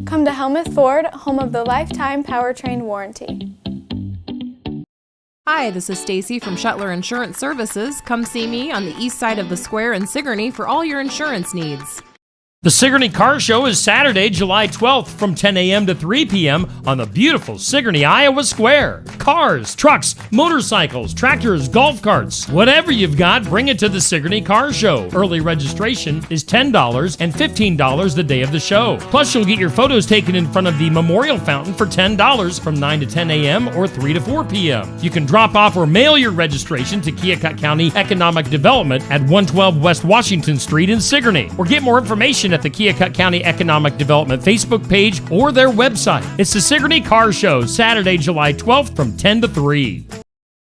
Come to Helmuth Ford, home of the lifetime powertrain warranty. Hi, this is Stacy from Shuttler Insurance Services. Come see me on the east side of the square in Sigourney for all your insurance needs. The Sigourney Car Show is Saturday, July 12th from 10 a.m. to 3 p.m. on the beautiful Sigourney, Iowa Square. Cars, trucks, motorcycles, tractors, golf carts, whatever you've got, bring it to the Sigourney Car Show. Early registration is $10 and $15 the day of the show. Plus, you'll get your photos taken in front of the Memorial Fountain for $10 from 9 to 10 a.m. or 3 to 4 p.m. You can drop off or mail your registration to Keokuk County Economic Development at 112 West Washington Street in Sigourney, or get more information at the Keokuk County Economic Development Facebook page or their website. It's the Sigourney Car Show, Saturday, July 12th from 10 to 3.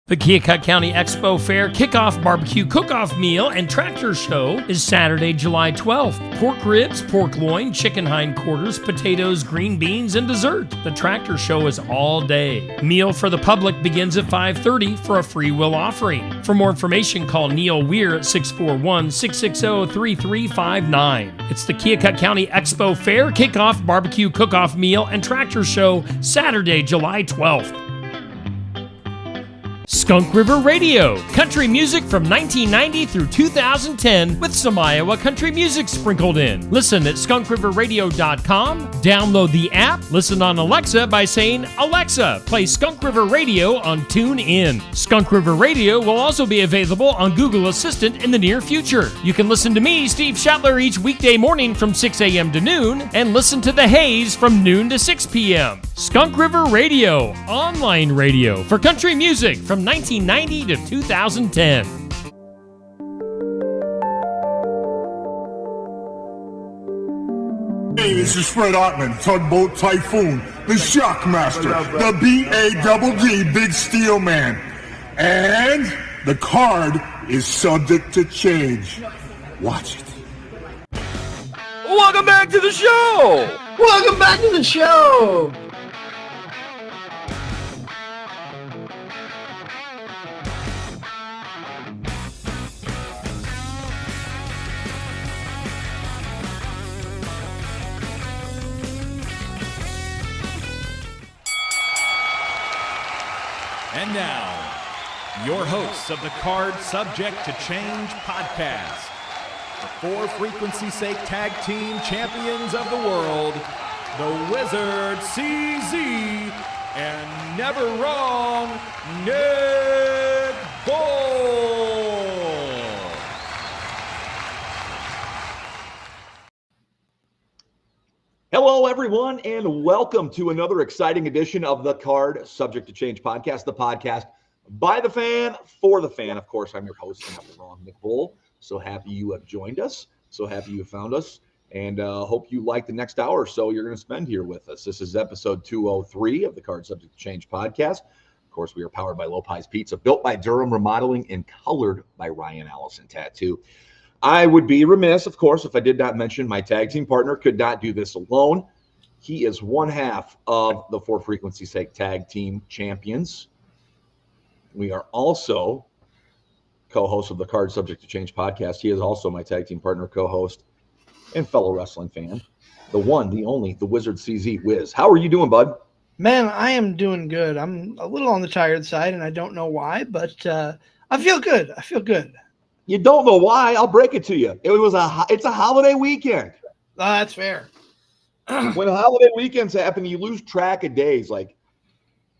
The Keokuk County Expo Fair Kickoff Barbecue Cook-Off Meal and Tractor Show is Saturday, July 12th. Pork ribs, pork loin, chicken hindquarters, potatoes, green beans, and dessert. The Tractor Show is all day. Meal for the public begins at 5:30 for a free will offering. For more information, call Neil Weir at 641-660-3359. It's the Keokuk County Expo Fair Kickoff Barbecue Cook-Off Meal and Tractor Show, Saturday, July 12th. Skunk River Radio, country music from 1990 through 2010 with some Iowa country music sprinkled in. Listen at skunkriverradio.com, download the app, listen on Alexa by saying, "Alexa, play Skunk River Radio on TuneIn." Skunk River Radio will also be available on Google Assistant in the near future. You can listen to me, Steve Shuttler, each weekday morning from 6 a.m. to noon, and listen to The Haze from noon to 6 p.m. Skunk River Radio, online radio for country music from 1990 to 2010. Hey, this is Fred Ottman, Tugboat Typhoon, the Shockmaster, the B-A-double-D, Big Steel Man. And the card is subject to change. Watch it. Welcome back to the show! Welcome back to the show! And now, your hosts of the Card Subject to Change podcast, the For Frequency's Sake Tag Team Champions of the World, the Wizard CZ, and never wrong, Nick Bull. Hello, everyone, and welcome to another exciting edition of the Card Subject to Change podcast, the podcast by the fan, for the fan. Of course, I'm your host, Never Wrong, Nick Bull. So happy you have joined us. So happy you found us. And hope you like the next hour or so you're going to spend here with us. This is episode 203 of the Card Subject to Change podcast. Of course, we are powered by Lopez Pizza, built by Durham Remodeling, and colored by Ryan Allison Tattoo. I would be remiss, of course, if I did not mention my tag team partner could not do this alone. He is one half of the For Frequency's Sake Tag Team Champions. We are also co-host of the Card Subject to Change podcast. He is also my tag team partner, co-host, and fellow wrestling fan. The one, the only, the Wizard CZ Wiz. How are you doing, bud? Man, I am doing good. I'm a little on the tired side, and I don't know why, but I feel good. I feel good. You don't know why? I'll break it to you. It's a holiday weekend. That's fair. When holiday weekends happen, you lose track of days. Like,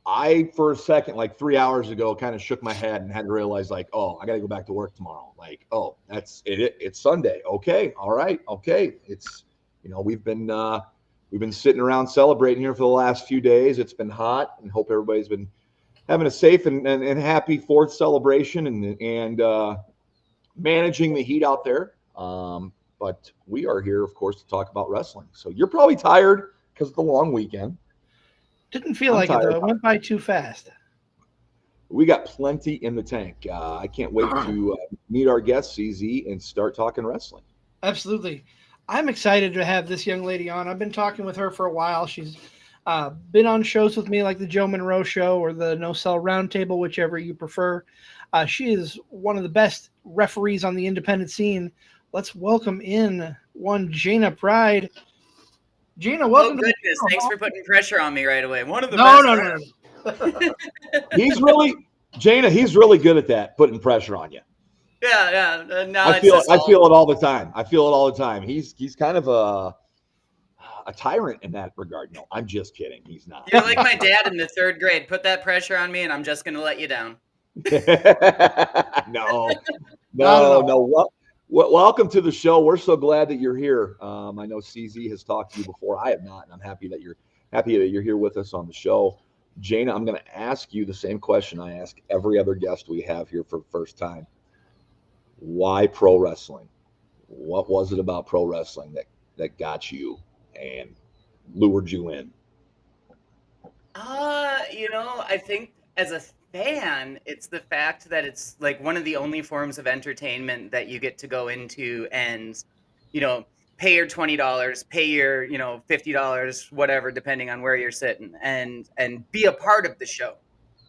I, for a second, like 3 hours ago, kind of shook my head and had to realize, like, oh, I got to go back to work tomorrow. Like, oh, that's it. It's Sunday. Okay. All right. Okay. It's, we've been sitting around celebrating here for the last few days. It's been hot, and hope everybody's been having a safe and happy 4th celebration and managing the heat out there. But we are here, of course, to talk about wrestling. So you're probably tired because of the long weekend. Didn't feel like it, though. It went by too fast. We got plenty in the tank. I can't wait to meet our guest, CZ, and start talking wrestling. Absolutely. I'm excited to have this young lady on. I've been talking with her for a while. She's been on shows with me like the Joe Monroe Show or the No Cell Roundtable, whichever you prefer. She is one of the best referees on the independent scene. Let's welcome in one Jana Pride. Gina, Oh, welcome to the goodness. show. Thanks for putting pressure on me right away. One of the No, best. no. He's really, Jana, he's really good at that, putting pressure on you. Yeah. No, I feel it all the time. I feel it all the time. He's kind of a tyrant in that regard. No, I'm just kidding. He's not. You're like my dad in the 3rd grade. Put that pressure on me, and I'm just going to let you down. No. Welcome to the show. We're so glad that you're here. I know CZ has talked to you before. I have not, and I'm happy that you're here with us on the show. Jana, I'm going to ask you the same question I ask every other guest we have here for the first time. Why pro wrestling? What was it about pro wrestling that got you and lured you in? I think as a fan, it's the fact that it's like one of the only forms of entertainment that you get to go into and, pay your $20, pay your, $50, whatever, depending on where you're sitting, and be a part of the show.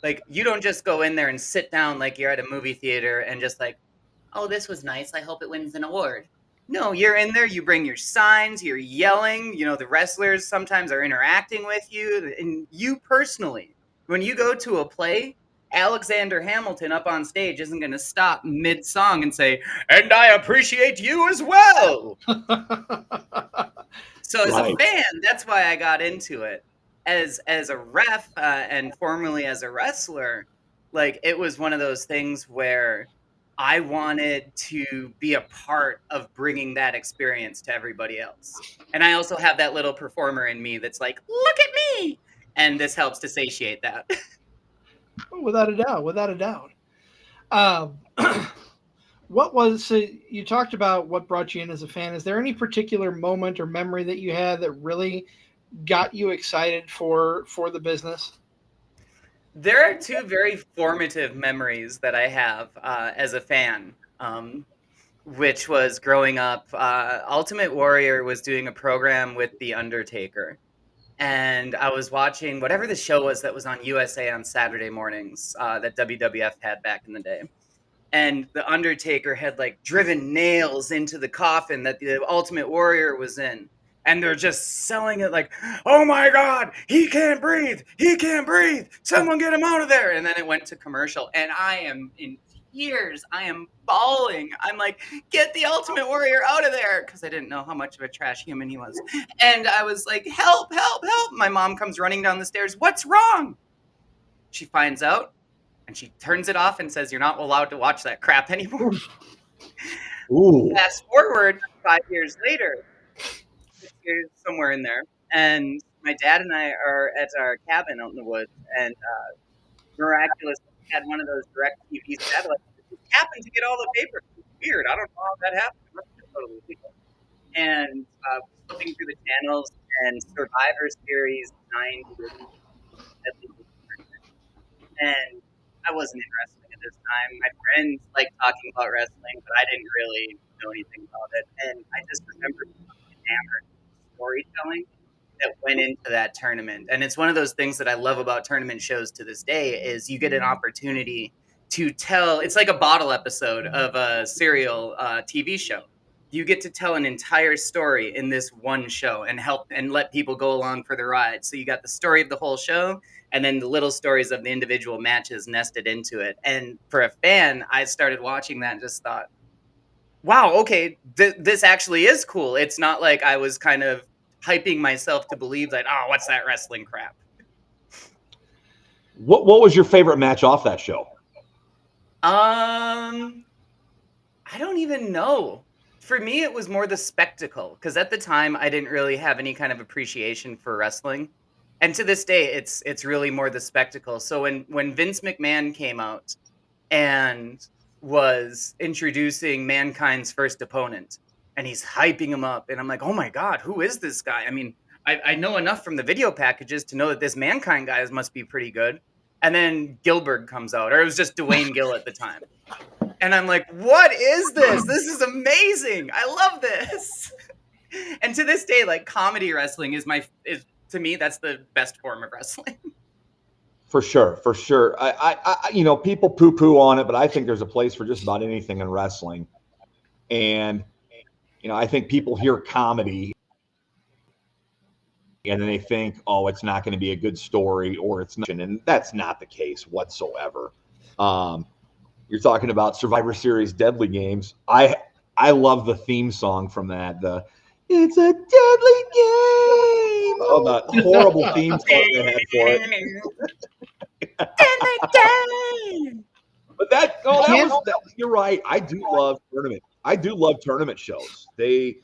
Like, you don't just go in there and sit down like you're at a movie theater and just like, oh, this was nice, I hope it wins an award. No, you're in there, you bring your signs, you're yelling, the wrestlers sometimes are interacting with you. And you personally, when you go to a play, Alexander Hamilton up on stage isn't going to stop mid-song and say, and I appreciate you as well. So as a fan, that's why I got into it. As a ref and formerly as a wrestler, like, it was one of those things where I wanted to be a part of bringing that experience to everybody else. And I also have that little performer in me that's like, look at me. And this helps to satiate that. Without a doubt. You talked about what brought you in as a fan. Is there any particular moment or memory that you had that really got you excited for the business? There are 2 very formative memories that I have as a fan, which was growing up. Ultimate Warrior was doing a program with The Undertaker. And I was watching whatever the show was that was on USA on Saturday mornings that WWF had back in the day. And The Undertaker had like driven nails into the coffin that the Ultimate Warrior was in. And they're just selling it like, oh my God, he can't breathe. He can't breathe. Someone get him out of there. And then it went to commercial. And I am in tears. I am bawling. I'm like, get the Ultimate Warrior out of there. Because I didn't know how much of a trash human he was. And I was like, help, help, help. My mom comes running down the stairs. What's wrong? She finds out and she turns it off and says, you're not allowed to watch that crap anymore. Ooh. Fast forward 5 years later, 6 years somewhere in there, and my dad and I are at our cabin out in the woods, and miraculously had one of those direct TV satellites. It happened to get all the papers. It's weird. I don't know how that happened. It must have been totally legal. And flipping through the channels, and Survivor Series 9, and I wasn't in wrestling at this time. My friends liked talking about wrestling, but I didn't really know anything about it. And I just remember being enamored with storytelling that went into that tournament. And it's one of those things that I love about tournament shows to this day is you get an opportunity to tell. It's like a bottle episode of a serial TV show. You get to tell an entire story in this one show and help and let people go along for the ride. So you got the story of the whole show and then the little stories of the individual matches nested into it. And for a fan, I started watching that and just thought, wow, okay, this actually is cool. It's not like I was kind of hyping myself to believe that, oh, what's that wrestling crap? What was your favorite match off that show? I don't even know. For me, it was more the spectacle, because at the time I didn't really have any kind of appreciation for wrestling. And to this day, it's really more the spectacle. So when Vince McMahon came out and was introducing Mankind's first opponent, and he's hyping him up, and I'm like, oh my God, who is this guy? I mean, I know enough from the video packages to know that this Mankind guy must be pretty good. And then Gilbert comes out, or it was just Dwayne Gill at the time. And I'm like, what is this? This is amazing. I love this. And to this day, like, comedy wrestling is to me, that's the best form of wrestling. For sure. I people poo-poo on it, but I think there's a place for just about anything in wrestling. And, I think people hear comedy and then they think, oh, it's not going to be a good story, or it's not, and that's not the case whatsoever. You're talking about Survivor Series Deadly Games. I love the theme song from that. The "It's a Deadly Game." Oh, the horrible theme song they had for it. But you're right. I do love tournament shows. They've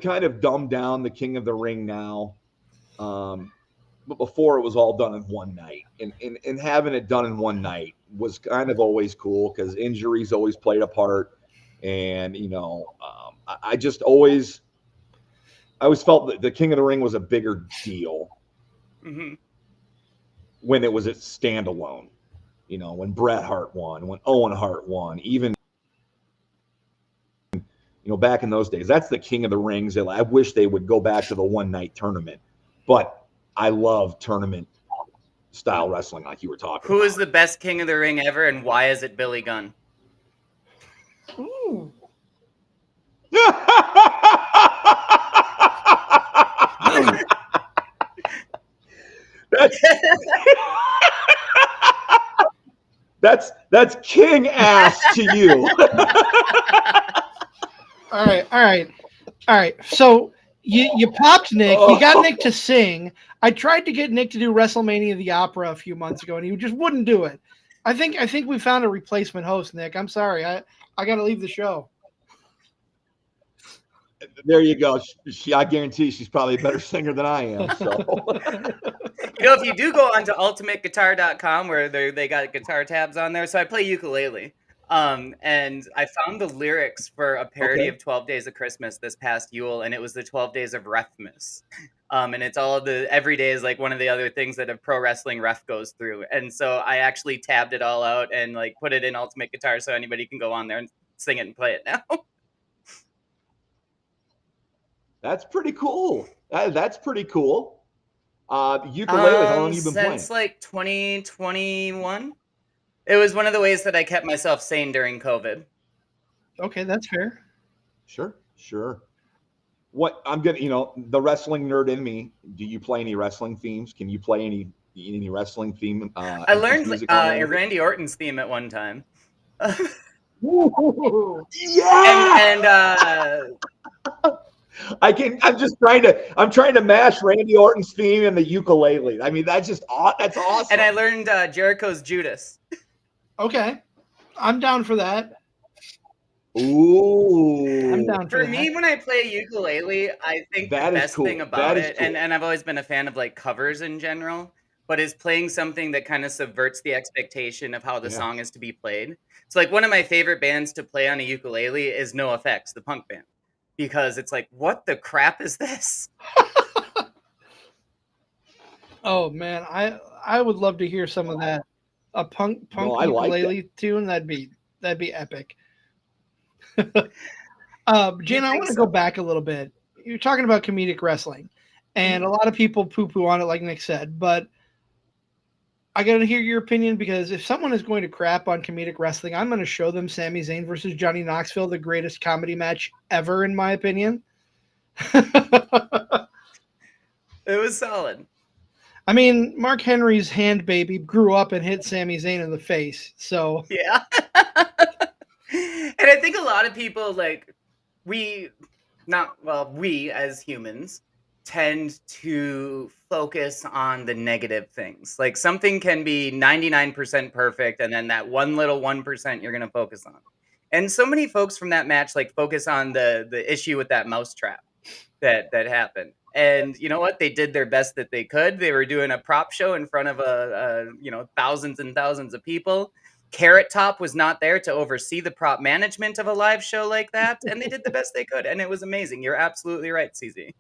kind of dumbed down the King of the Ring now. But before it was all done in one night, and having it done in one night was kind of always cool because injuries always played a part. And, I always felt that the King of the Ring was a bigger deal when it was a standalone. When Bret Hart won, when Owen Hart won, even, back in those days, that's the King of the Rings. I wish they would go back to the one-night tournament. But I love tournament-style wrestling like you were talking about. Who is the best King of the Ring ever, and why is it Billy Gunn? Ooh. That's king ass to you. All right. So you popped Nick. You got Nick to sing. I tried to get Nick to do WrestleMania the Opera a few months ago, and he just wouldn't do it. I think we found a replacement host, Nick. I'm sorry. I got to leave the show. There you go. I guarantee she's probably a better singer than I am. So, if you do go onto ultimateguitar.com where they got guitar tabs on there. So I play ukulele. And I found the lyrics for a parody of 12 Days of Christmas this past Yule, and it was the 12 Days of Refmas. And it's all of every day is like one of the other things that a pro wrestling ref goes through. And so I actually tabbed it all out and like put it in Ultimate Guitar so anybody can go on there and sing it and play it now. That's pretty cool. That's pretty cool. Ukulele, how long have you been playing? Since like 2021. It was one of the ways that I kept myself sane during COVID. Okay, that's fair. Sure. What I'm gonna, the wrestling nerd in me. Do you play any wrestling themes? Can you play any wrestling theme? I learned Randy Orton's theme at one time. Yeah. I'm trying to mash Randy Orton's theme and the ukulele. I mean, that's awesome. And I learned Jericho's Judas. Okay, I'm down for that. Ooh, I'm down for that. Me, when I play a ukulele, I think the best thing about it, and I've always been a fan of like covers in general, but is playing something that kind of subverts the expectation of how the song is to be played. So like one of my favorite bands to play on a ukulele is NoFX, the punk band. Because it's like, what the crap is this? Oh man, I would love to hear some of that. A punk ukulele tune, that'd be epic. Jane, I want to go back a little bit. You're talking about comedic wrestling, and a lot of people poo-poo on it, like Nick said, but I got to hear your opinion, because if someone is going to crap on comedic wrestling, I'm going to show them Sami Zayn versus Johnny Knoxville, the greatest comedy match ever, in my opinion. It was solid. I mean, Mark Henry's hand baby grew up and hit Sami Zayn in the face. So yeah. And I think a lot of people we as humans tend to focus on the negative things. Like something can be 99% perfect, and then that one little 1% you're going to focus on. And so many folks from that match focus on the issue with that mousetrap that happened. And you know what? They did their best that they could. They were doing a prop show in front of thousands and thousands of people. Carrot Top was not there to oversee the prop management of a live show like that, and they did the best they could, and it was amazing. You're absolutely right, CZ.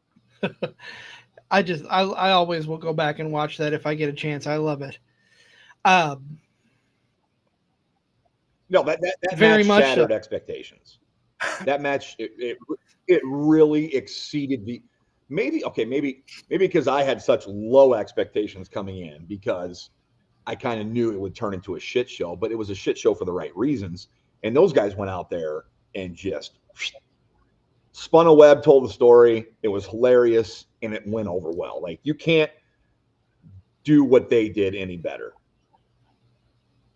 I always will go back and watch that if I get a chance. I love it. No, that very match shattered expectations. That match it really exceeded maybe because I had such low expectations coming in, because I kind of knew it would turn into a shit show, but it was a shit show for the right reasons. And those guys went out there and just spun a web, told the story. It was hilarious, and it went over well. Like, you can't do what they did any better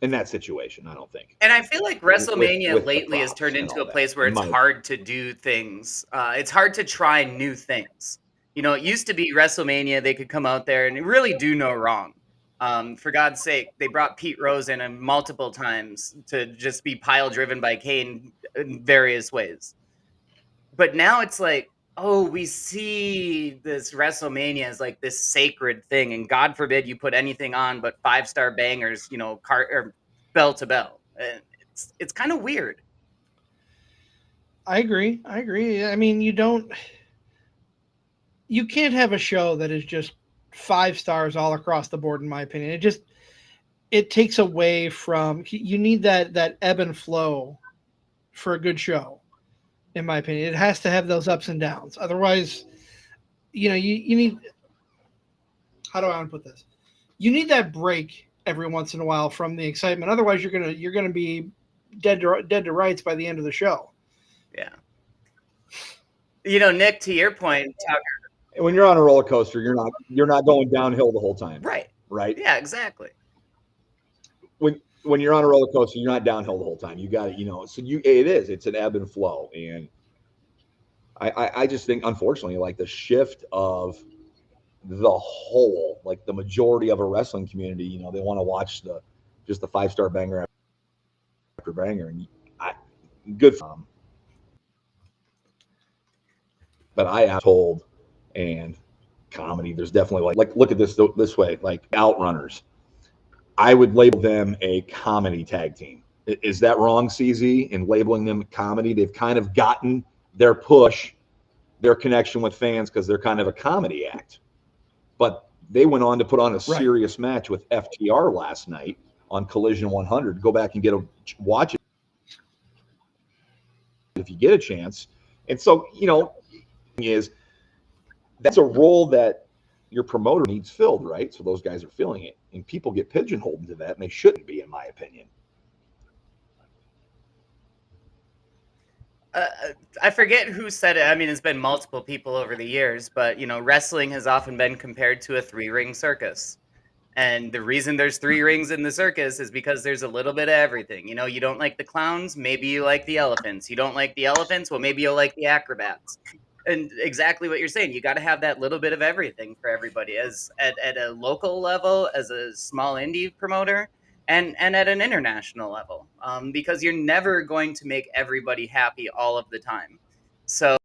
in that situation, I don't think. And I feel like WrestleMania with lately has props turned and into all a that. place where it's hard to do things. It's hard to try new things. You know, it used to be WrestleMania, they could come out there and really do no wrong. For God's sake, they brought Pete Rose in multiple times to just be pile driven by Kane in various ways. But now it's like, oh, we see this WrestleMania as like this sacred thing, and God forbid you put anything on but 5-star bangers, you know, or bell to bell. And it's kind of weird. I agree. I mean, you can't have a show that is just 5 stars all across the board, in my opinion. It takes away from, you need that ebb and flow for a good show, in my opinion. It has to have those ups and downs. Otherwise, you need, how do I want to put this? You need that break every once in a while from the excitement. Otherwise, you're gonna be dead to rights by the end of the show. Yeah. You know, Nick, to your point, Tucker. When you're on a roller coaster, you're not going downhill the whole time. Right. Yeah, exactly. When you're on a roller coaster, you're not downhill the whole time. You got it, so it's an ebb and flow. And I just think, unfortunately, like the shift of the whole, like the majority of a wrestling community, they want to watch just the 5-star banger after banger, and good for them. But I am told, and comedy, there's definitely like look at this way, like Outrunners. I would label them a comedy tag team. Is that wrong, CZ, in labeling them comedy? They've kind of gotten their push, their connection with fans, because they're kind of a comedy act. But they went on to put on a serious match with FTR last night on Collision 100. Go back and watch it if you get a chance. And so, that's a role that your promoter needs filled, right? So those guys are filling it, and people get pigeonholed into that, and they shouldn't be, in my opinion. I forget who said it. I mean, it's been multiple people over the years, but wrestling has often been compared to a 3-ring circus. And the reason there's 3 rings in the circus is because there's a little bit of everything. You don't like the clowns, maybe you like the elephants. You don't like the elephants, well, maybe you'll like the acrobats. And exactly what you're saying, you got to have that little bit of everything for everybody, as at a local level, as a small indie promoter, and at an international level, because you're never going to make everybody happy all of the time. So